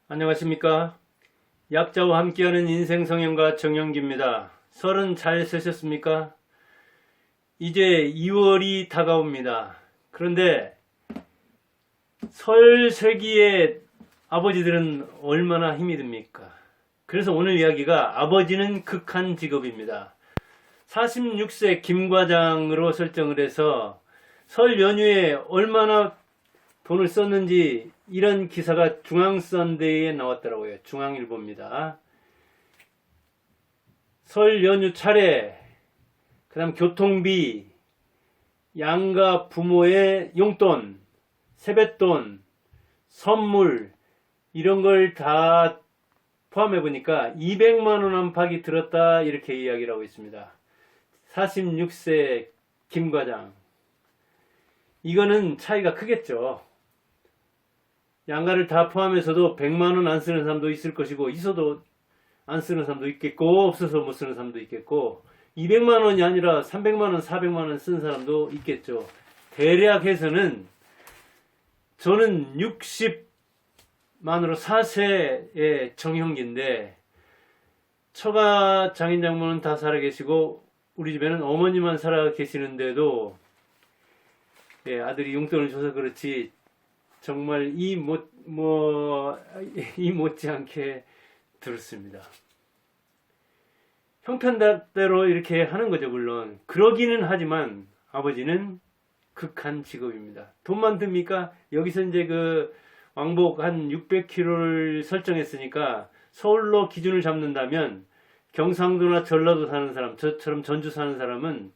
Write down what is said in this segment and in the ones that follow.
안녕하십니까. 약자와 함께하는 인생성형가 정영기입니다. 설은 잘 쓰셨습니까? 이제 2월이 다가옵니다. 그런데 설 세기에 아버지들은 얼마나 힘이 듭니까? 그래서 오늘 이야기가 아버지는 극한 직업입니다. 46세 김과장으로 설정을 해서 설 연휴에 얼마나 돈을 썼는지 이런 기사가 중앙선대에 나왔더라고요. 중앙일보입니다. 설 연휴 차례, 그 다음 교통비, 양가 부모의 용돈, 세뱃돈, 선물 이런 걸 다 포함해 보니까 200만 원 안팎이 들었다 이렇게 이야기를 하고 있습니다. 46세 김과장. 이거는 차이가 크겠죠. 양가를 다 포함해서도 100만 원 안 쓰는 사람도 있을 것이고 있어도 안 쓰는 사람도 있겠고 없어서 못 쓰는 사람도 있겠고 200만 원이 아니라 300만 원, 400만 원 쓴 사람도 있겠죠. 대략 해서는 저는 60만으로 4세의 정형기인데 처가 장인 장모는 다 살아계시고 우리 집에는 어머니만 살아계시는데도 아들이 용돈을 줘서 그렇지 정말 이 못지않게 들었습니다. 형편대로 이렇게 하는 거죠, 물론. 그러기는 하지만 아버지는 극한 직업입니다. 돈만 듭니까? 여기서 이제 그 왕복 한 600km를 설정했으니까 서울로 기준을 잡는다면 경상도나 전라도 사는 사람, 저처럼 전주 사는 사람은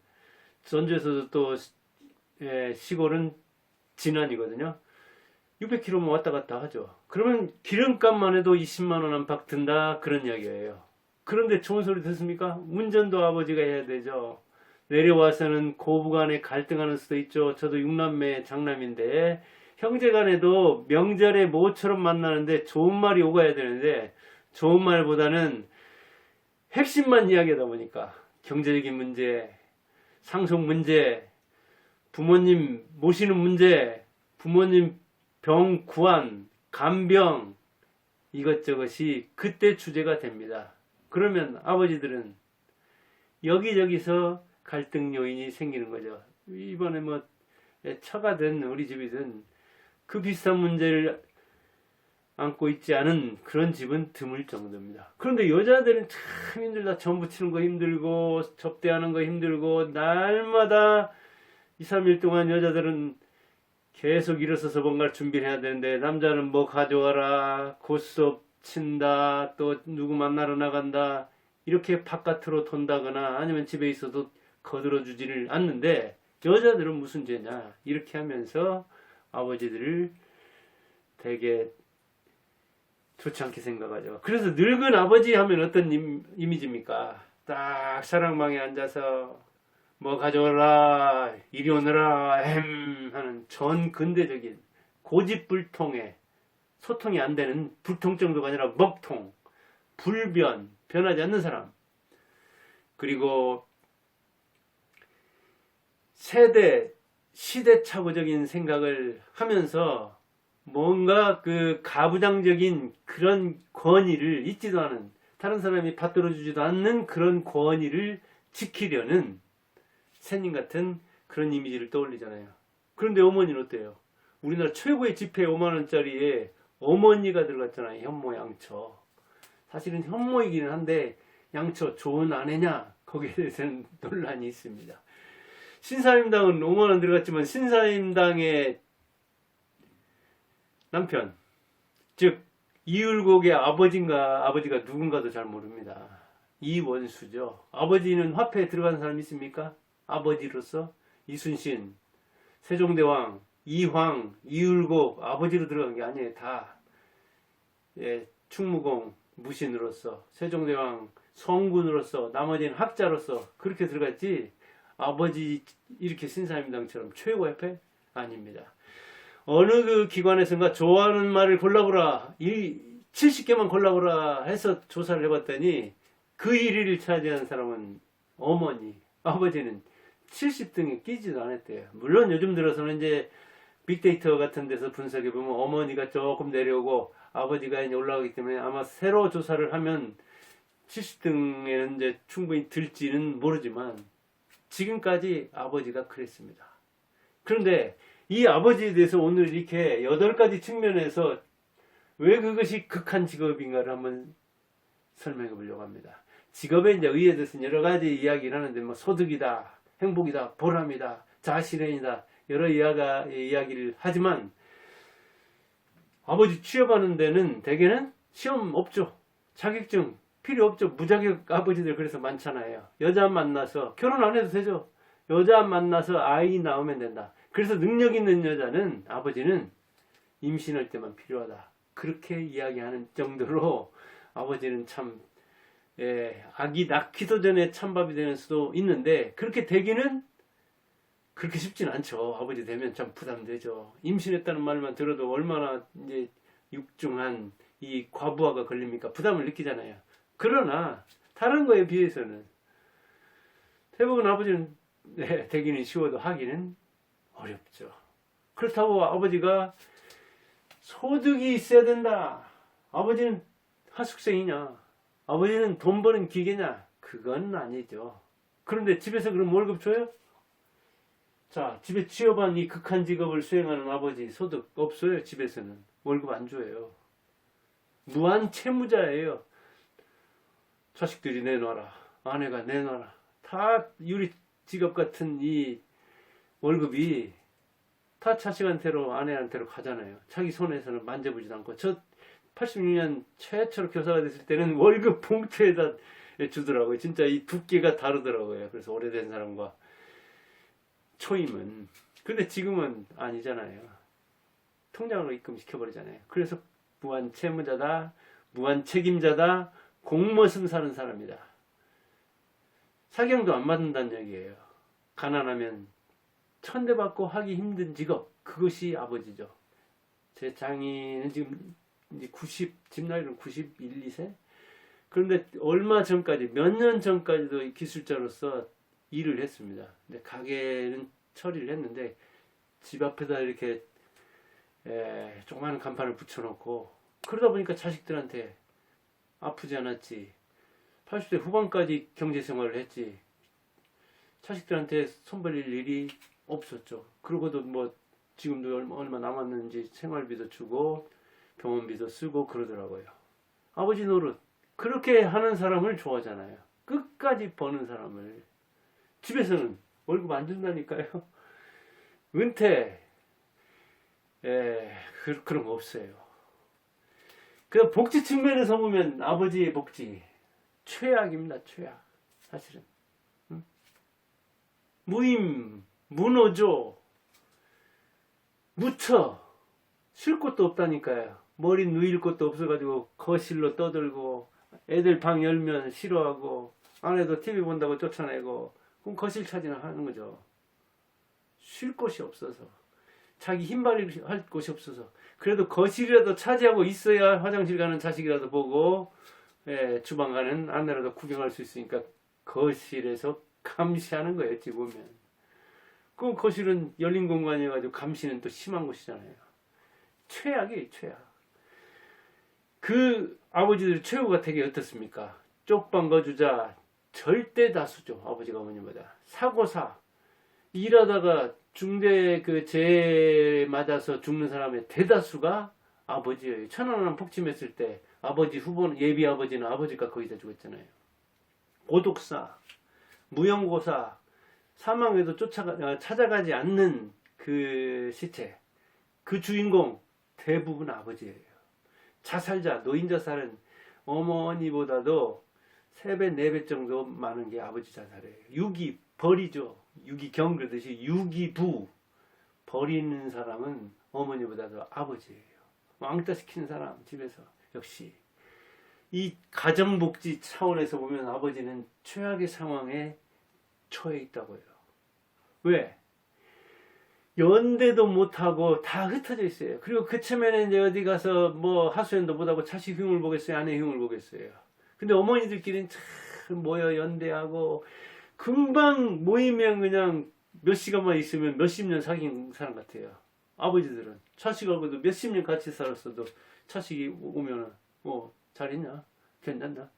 전주에서도 또 시골은 진안이거든요. 600km면 왔다 갔다 하죠. 그러면 기름값만 해도 20만 원 안팎 든다 그런 이야기예요. 그런데 좋은 소리 듣습니까? 운전도 아버지가 해야 되죠. 내려와서는 고부간에 갈등하는 수도 있죠. 저도 6남매 장남인데 형제간에도 명절에 모처럼 만나는데 좋은 말이 오가야 되는데 좋은 말보다는 핵심만 이야기하다 보니까 경제적인 문제, 상속 문제, 부모님 모시는 문제, 부모님 병 구안, 간병 이것저것이 그때 주제가 됩니다. 그러면 아버지들은 여기저기서 갈등 요인이 생기는 거죠. 이번에 뭐 처가든 우리 집이든 그 비슷한 문제를 안고 있지 않은 그런 집은 드물 정도입니다. 그런데 여자들은 참 힘들다. 전 부치는 거 힘들고 접대하는 거 힘들고 날마다 2, 3일 동안 여자들은 계속 일어서서 뭔가를 준비를 해야 되는데 남자는 뭐 가져와라, 고스톱 친다, 또 누구 만나러 나간다 이렇게 바깥으로 돈다거나 아니면 집에 있어도 거들어주지를 않는데 여자들은 무슨 죄냐 이렇게 하면서 아버지들을 되게 좋지 않게 생각하죠. 그래서 늙은 아버지 하면 어떤 이미지입니까? 딱 사랑방에 앉아서 뭐 가져오라 이리 오너라 하는 전 근대적인 고집불통에 소통이 안 되는 불통 정도가 아니라 먹통, 불변, 변하지 않는 사람. 그리고 세대, 시대착오적인 생각을 하면서 뭔가 그 가부장적인 그런 권위를 잊지도 않은 다른 사람이 받들어주지도 않는 그런 권위를 지키려는 새님 같은 그런 이미지를 떠올리잖아요. 그런데 어머니는 어때요? 우리나라 최고의 지폐 5만원짜리에 어머니가 들어갔잖아요. 현모 양처. 사실은 현모이기는 한데 양처 좋은 아내냐? 거기에 대해서는 논란이 있습니다. 신사임당은 5만원 들어갔지만 신사임당의 남편, 즉 이율곡의 아버지가 누군가도 잘 모릅니다. 이원수죠. 아버지는 화폐에 들어간 사람 있습니까? 아버지로서 이순신, 세종대왕, 이황, 이율곡 아버지로 들어간 게 아니에요. 다 충무공 무신으로서 세종대왕 성군으로서 나머지는 학자로서 그렇게 들어갔지 아버지 이렇게 신사임당처럼 최고협회 아닙니다. 어느 그 기관에서인가 좋아하는 말을 골라보라 70개만 골라보라 해서 조사를 해봤더니 그 1위를 차지한 사람은 어머니, 아버지는 70등에 끼지도 않았대요. 물론 요즘 들어서는 이제 빅데이터 같은 데서 분석해보면 어머니가 조금 내려오고 아버지가 이제 올라가기 때문에 아마 새로 조사를 하면 70등에는 이제 충분히 들지는 모르지만 지금까지 아버지가 그랬습니다. 그런데 이 아버지에 대해서 오늘 이렇게 8가지 측면에서 왜 그것이 극한 직업인가를 한번 설명해 보려고 합니다. 직업에 이제 의해 대해서 여러 가지 이야기를 하는데 뭐 소득이다, 행복이다, 보람이다, 자아실현이다 여러 이야기를 하지만 아버지 취업하는 데는 대개는 시험 없죠. 자격증 필요 없죠. 무자격 아버지들 그래서 많잖아요. 여자 만나서 결혼 안 해도 되죠. 여자 만나서 아이 낳으면 된다. 그래서 능력 있는 여자는 아버지는 임신할 때만 필요하다. 그렇게 이야기하는 정도로 아버지는 참 아기 낳기도 전에 찬밥이 되는 수도 있는데 그렇게 되기는 그렇게 쉽진 않죠. 아버지 되면 참 부담되죠. 임신했다는 말만 들어도 얼마나 이제 육중한 이 과부하가 걸립니까? 부담을 느끼잖아요. 그러나 다른 거에 비해서는 대부분 아버지는 되기는 쉬워도 하기는 어렵죠. 그렇다고 아버지가 소득이 있어야 된다. 아버지는 하숙생이냐? 아버지는 돈 버는 기계냐? 그건 아니죠. 그런데 집에서 그럼 월급 줘요? 자, 집에 취업한 이 극한 직업을 수행하는 아버지 소득 없어요. 집에서는 월급 안 줘요. 무한 채무자예요. 자식들이 내놔라, 아내가 내놔라, 다 유리 직업 같은 이 월급이 다 자식한테로 아내한테로 가잖아요. 자기 손에서는 만져보지도 않고. 저 86년 최초로 교사가 됐을 때는 월급 봉투에다 주더라고요. 진짜 이 두께가 다르더라고요. 그래서 오래된 사람과 초임은. 근데 지금은 아니잖아요. 통장으로 입금시켜버리잖아요. 그래서 무한 채무자다, 무한 책임자다, 공머슴 사는 사람이다. 사경도 안 받는다는 얘기예요. 가난하면 천대받고 하기 힘든 직업, 그것이 아버지죠. 제 장인은 지금 이제 집 나이로는 91, 2세? 그런데 얼마 전까지, 몇 년 전까지도 기술자로서 일을 했습니다. 근데 가게는 처리를 했는데 집 앞에다 이렇게 조그마한 간판을 붙여놓고 그러다 보니까 자식들한테 아프지 않았지. 80대 후반까지 경제생활을 했지. 자식들한테 손 벌릴 일이 없었죠. 그러고도 뭐 지금도 얼마 남았는지 생활비도 주고 병원비도 쓰고 그러더라고요. 아버지 노릇. 그렇게 하는 사람을 좋아하잖아요. 끝까지 버는 사람을. 집에서는 월급 안 준다니까요. 은퇴. 그런 거 없어요. 그 복지 측면에서 보면 아버지의 복지 최악입니다. 최악. 사실은. 무임, 무노조, 무처, 쉴 곳도 없다니까요. 머리 누일 곳도 없어가지고 거실로 떠들고 애들 방 열면 싫어하고 아내도 TV 본다고 쫓아내고 그럼 거실 차지나 하는 거죠. 쉴 곳이 없어서 자기 힘발휘 할 곳이 없어서 그래도 거실이라도 차지하고 있어야 화장실 가는 자식이라도 보고 주방 가는 아내라도 구경할 수 있으니까 거실에서 감시하는 거예요. 어찌 보면. 그 거실은 열린 공간이어가지고 감시는 또 심한 곳이잖아요. 최악이에요. 최악. 그 아버지들 최후가 되게 어떻습니까? 쪽방 거주자 절대 다수죠. 아버지가 어머니보다. 사고사 일하다가 중대 그 재해 맞아서 죽는 사람의 대다수가 아버지예요. 천안함 폭침했을 때 아버지 후보는 예비 아버지는 아버지가 거의 다 죽었잖아요. 고독사, 무용고사, 사망에도 찾아가지 않는 그 시체, 그 주인공 대부분 아버지예요. 자살자, 노인 자살은 어머니보다도 3배, 4배 정도 많은 게 아버지 자살이에요. 유기, 벌이죠. 유기경 그러듯이 유기부. 버리는 사람은 어머니보다도 아버지예요. 왕따 시키는 사람, 집에서. 역시. 이 가정복지 차원에서 보면 아버지는 최악의 상황에 처해 있다고요. 왜? 연대도 못하고 다 흩어져 있어요. 그리고 그 체면에 이제 어디 가서 뭐 하소연도 못하고 자식 흉을 보겠어요? 아내 흉을 보겠어요? 근데 어머니들끼리는 참 모여 연대하고 금방 모이면 그냥 몇 시간만 있으면 몇십 년 사귄 사람 같아요. 아버지들은 자식하고도 몇십 년 같이 살았어도 자식이 오면은 잘 있냐? 괜찮나?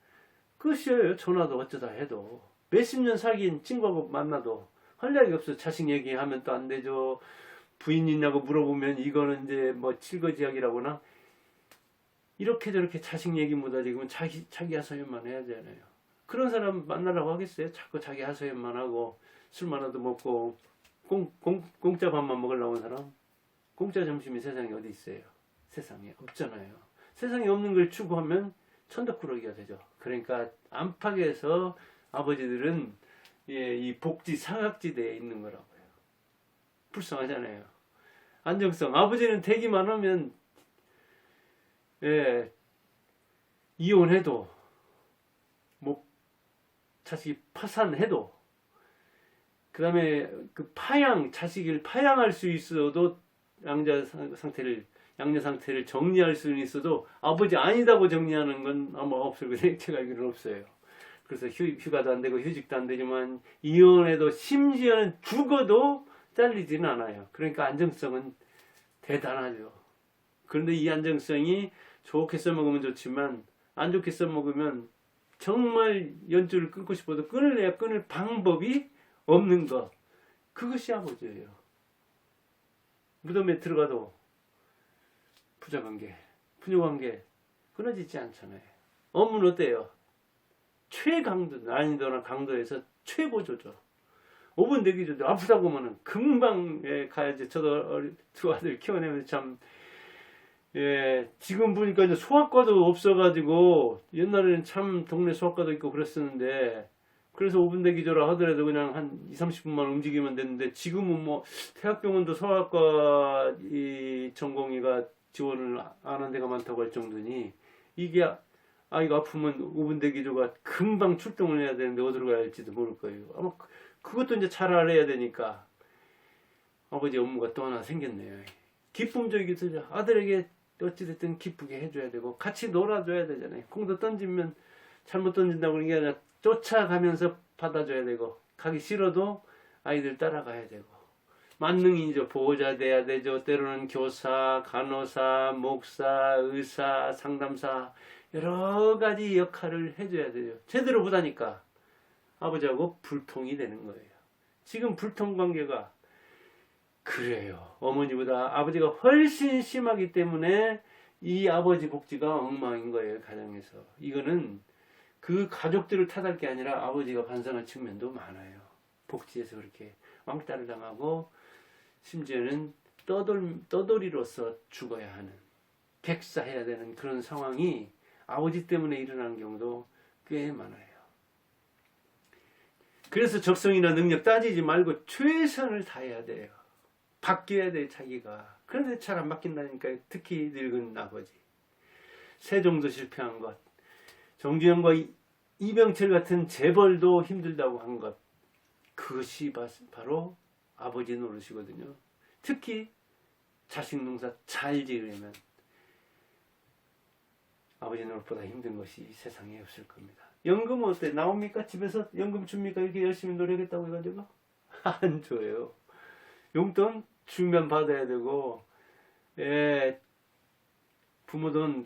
그것이에요. 전화도 어쩌다 해도 몇십 년 사귄 친구하고 만나도 할 이야기 없어. 자식 얘기하면 또 안 되죠. 부인 있냐고 물어보면 이거는 이제 뭐 칠거지약이라거나 이렇게 저렇게 자식 얘기 못하지. 그러면 자기 하소연만 해야 되잖아요. 그런 사람 만나라고 하겠어요? 자꾸 자기 하소연만 하고 술만 하도 먹고 공짜 밥만 먹으려고 하는 사람? 공짜 점심이 세상에 어디 있어요? 세상에 없잖아요. 세상에 없는 걸 추구하면 천덕꾸러기가 되죠. 그러니까 안팎에서 아버지들은 이 복지 사각지대에 있는 거라고요. 불쌍하잖아요. 안정성. 아버지는 되기만 하면 이혼해도 뭐 자식이 파산해도 그 다음에 그 자식을 파양할 수 있어도 양녀 상태를 정리할 수는 있어도 아버지 아니다고 정리하는 건 아마 없을 거예요. 제가 알기로는 없어요. 그래서 휴가도 안 되고 휴직도 안 되지만 이혼해도 심지어는 죽어도 잘리지는 않아요. 그러니까 안정성은 대단하죠. 그런데 이 안정성이 좋게 써먹으면 좋지만 안 좋게 써먹으면 정말 연줄을 끊고 싶어도 끊을 방법이 없는 것. 그것이 아버지예요. 무덤에 들어가도 부자관계, 부녀관계 끊어지지 않잖아요. 어머는 어때요? 최강도, 난이도나 강도에서 최고조죠. 5분 대기조죠. 아프다고 하면은 금방 가야지. 저도 두 아들 키워내면서 참 지금 보니까 이제 소아과도 없어가지고 옛날에는 참 동네 소아과도 있고 그랬었는데 그래서 5분 대기조라 하더라도 그냥 한 20-30분만 움직이면 됐는데 지금은 뭐 대학병원도 소아과 전공의가 지원을 안 하는 데가 많다고 할 정도니 이게 아이가 아프면 5분 대기조가 금방 출동을 해야 되는데 어디로 가야 할지도 모를 거예요. 아마 그것도 이제 잘 알아야 되니까 아버지 업무가 또 하나 생겼네요. 기쁨적이기도 하죠. 아들에게 어찌됐든 기쁘게 해줘야 되고 같이 놀아줘야 되잖아요. 공도 던지면 잘못 던진다고 그런 게 아니라 쫓아가면서 받아줘야 되고 가기 싫어도 아이들 따라가야 되고 만능이죠. 보호자 돼야 되죠. 때로는 교사, 간호사, 목사, 의사, 상담사 여러 가지 역할을 해줘야 돼요. 제대로 못하니까 아버지하고 불통이 되는 거예요. 지금 불통 관계가 그래요. 어머니보다 아버지가 훨씬 심하기 때문에 이 아버지 복지가 엉망인 거예요. 가정에서. 이거는 그 가족들을 탓할 게 아니라 아버지가 반성할 측면도 많아요. 복지에서 그렇게 왕따를 당하고 심지어는 떠돌이로서 죽어야 하는 객사해야 되는 그런 상황이 아버지 때문에 일어나는 경우도 꽤 많아요. 그래서 적성이나 능력 따지지 말고 최선을 다해야 돼요. 바뀌어야 돼 자기가. 그런데 잘 안 바뀐다니까요. 특히 늙은 아버지. 세종도 실패한 것. 정주영과 이병철 같은 재벌도 힘들다고 한 것. 그것이 바로 아버지 노릇이거든요. 특히 자식 농사 잘 지으려면 아버지 노릇보다 힘든 것이 세상에 없을 겁니다. 연금은 어때? 나옵니까? 집에서 연금 줍니까? 이렇게 열심히 노력했다고 해가지고? 안 줘요. 용돈 주면 받아야 되고, 부모 돈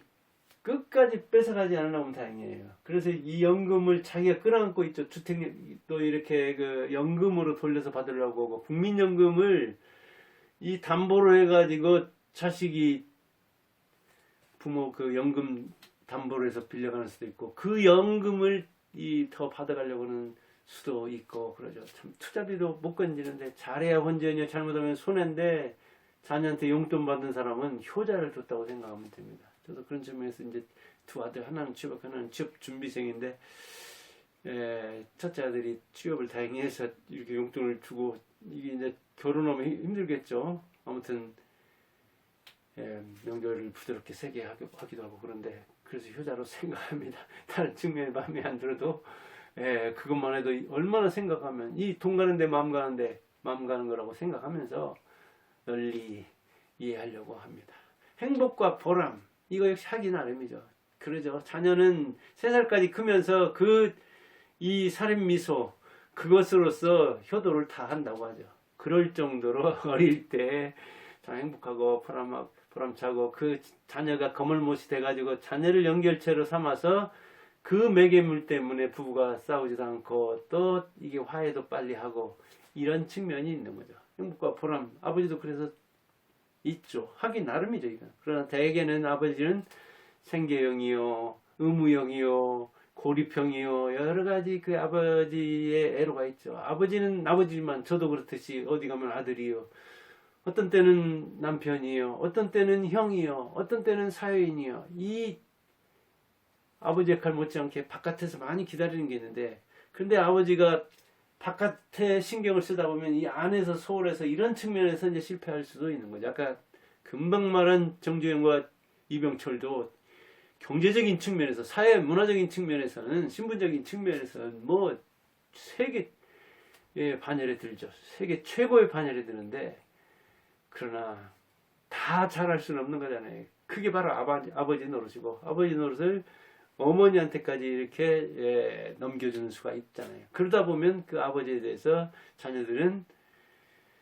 끝까지 뺏어가지 않으려면 다행이에요. 그래서 이 연금을 자기가 끌어안고 있죠. 주택도 이렇게 그 연금으로 돌려서 받으려고 하고, 국민연금을 이 담보로 해가지고 자식이 부모 그 연금 담보로 해서 빌려가는 수도 있고, 그 연금을 더 받아가려고 하는 수도 있고, 그러죠. 참, 투자비도 못 건지는데, 잘해야 혼전이요. 잘못하면 손해인데, 자녀한테 용돈 받은 사람은 효자를 줬다고 생각하면 됩니다. 저도 그런 점에서 이제 두 아들, 하나는 취업, 하나는 취업 준비생인데, 첫째 아들이 취업을 다행히 해서 이렇게 용돈을 주고, 이게 이제 결혼하면 힘들겠죠. 아무튼, 명절을 부드럽게 세게 하기도 하고 그런데, 그래서 효자로 생각합니다. 다른 측면에 마음에 안 들어도, 그것만 해도 얼마나 생각하면, 이 돈 가는데 마음 가는 거라고 생각하면서 널리 이해하려고 합니다. 행복과 보람, 이거 역시 하기 나름이죠. 그러죠. 자녀는 3살까지 크면서 이 살인 미소, 그것으로서 효도를 다 한다고 하죠. 그럴 정도로 어릴 때 참 행복하고 보람차고 그 자녀가 거물못이 돼가지고 자녀를 연결체로 삼아서 그 매개물 때문에 부부가 싸우지도 않고 또 이게 화해도 빨리 하고 이런 측면이 있는 거죠. 행복과 보람. 아버지도 그래서 있죠. 하기 나름이죠. 이건. 그러나 대개는 아버지는 생계형이요, 의무형이요, 고립형이요, 여러 가지 그 아버지의 애로가 있죠. 아버지는 아버지지만 저도 그렇듯이 어디 가면 아들이요. 어떤 때는 남편이요. 어떤 때는 형이요. 어떤 때는 사회인이요. 이 아버지 역할 못지않게 바깥에서 많이 기다리는 게 있는데, 근데 아버지가 바깥에 신경을 쓰다 보면 이 안에서 소홀해서 이런 측면에서 이제 실패할 수도 있는 거죠. 아까 금방 말한 정주영과 이병철도 경제적인 측면에서, 사회 문화적인 측면에서는, 신분적인 측면에서는 뭐 세계 반열에 들죠. 세계 최고의 반열에 드는데, 그러나 다 잘할 수는 없는 거잖아요. 그게 바로 아버지 노릇이고, 아버지 노릇을 어머니한테까지 이렇게 넘겨주는 수가 있잖아요. 그러다 보면 그 아버지에 대해서 자녀들은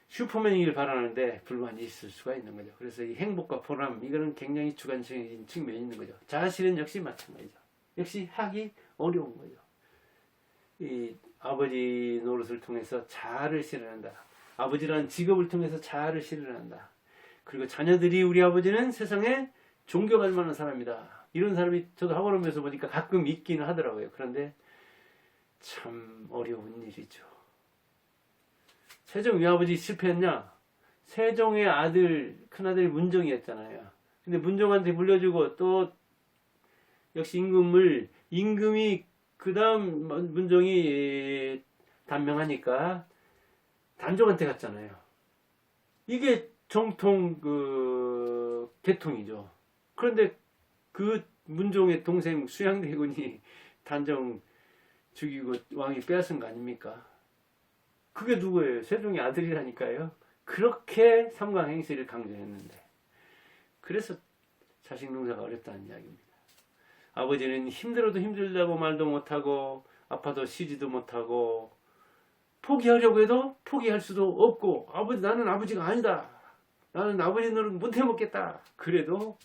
슈퍼맨이길 바라는데 불만이 있을 수가 있는 거죠. 그래서 이 행복과 보람, 이거는 굉장히 주관적인 측면이 있는 거죠. 자아실은 역시 마찬가지죠. 역시 하기 어려운 거죠. 이 아버지 노릇을 통해서 자아를 실현한다. 아버지라는 직업을 통해서 자아를 실현한다. 그리고 자녀들이 우리 아버지는 세상에 존경할 만한 사람이다. 이런 사람이 저도 학원 오면서 보니까 가끔 있기는 하더라고요. 그런데 참 어려운 일이죠. 세종 외아버지 실패했냐? 세종의 아들, 큰아들이 문종이었잖아요. 근데 문종한테 물려주고 또 역시 임금이 그 다음 문종이 단명하니까 단종한테 갔잖아요. 이게 정통 계통이죠. 그런데 그 문종의 동생 수양대군이 단종 죽이고 왕이 빼앗은 거 아닙니까? 그게 누구예요? 세종의 아들이라니까요. 그렇게 삼강행실을 강조했는데, 그래서 자식 농사가 어렵다는 이야기입니다. 아버지는 힘들어도 힘들다고 말도 못하고 아파도 쉬지도 못하고 포기하려고 해도 포기할 수도 없고, 나는 아버지가 아니다. 나는 아버지 노릇 못 해먹겠다. 그래도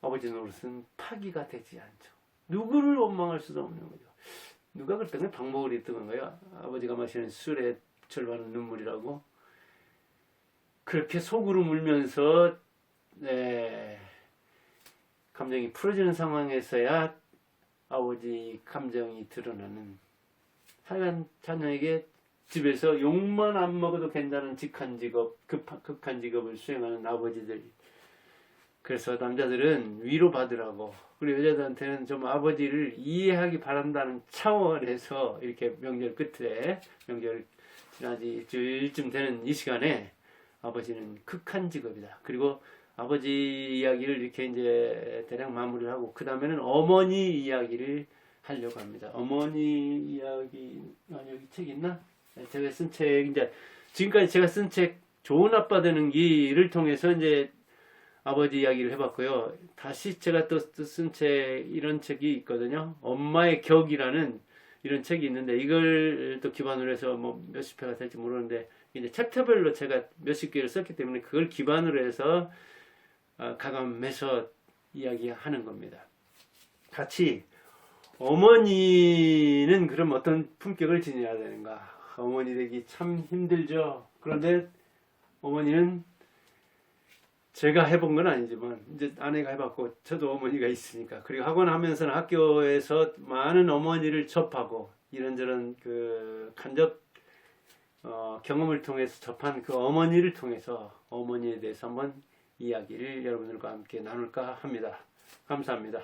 아버지 노릇은 파기가 되지 않죠. 누구를 원망할 수도 없는 거죠. 누가 그랬던 거예요? 박목을 했던 건가요? 아버지가 마시는 술의 절반은 눈물이라고. 그렇게 속으로 울면서 감정이 풀어지는 상황에서야 아버지 감정이 드러나는, 하여간 자녀에게 집에서 욕만 안 먹어도 괜찮은 극한 직업을 수행하는 아버지들. 그래서 남자들은 위로받으라고, 그리고 여자들한테는 좀 아버지를 이해하기 바란다는 차원에서 이렇게 명절 지난 지 일주일쯤 되는 이 시간에 아버지는 극한 직업이다. 그리고 아버지 이야기를 이렇게 이제 대략 마무리를 하고, 그 다음에는 어머니 이야기를 하려고 합니다. 어머니 이야기, 여기 책 있나? 제가 쓴 책, 이제 지금까지 제가 쓴 책 좋은 아빠 되는 길을 통해서 이제 아버지 이야기를 해봤고요. 다시 제가 또 쓴 책, 이런 책이 있거든요. 엄마의 격이라는 이런 책이 있는데, 이걸 또 기반으로 해서 뭐 몇십 회가 될지 모르는데, 이제 챕터별로 제가 몇십 개를 썼기 때문에 그걸 기반으로 해서 가감해서 이야기하는 겁니다. 같이 어머니는 그럼 어떤 품격을 지녀야 되는가? 어머니 되기 참 힘들죠. 그런데 어머니는 제가 해본 건 아니지만 이제 아내가 해봤고, 저도 어머니가 있으니까, 그리고 학원 하면서는 학교에서 많은 어머니를 접하고 이런저런 그 간접 경험을 통해서 접한 그 어머니를 통해서 어머니에 대해서 한번 이야기를 여러분들과 함께 나눌까 합니다. 감사합니다.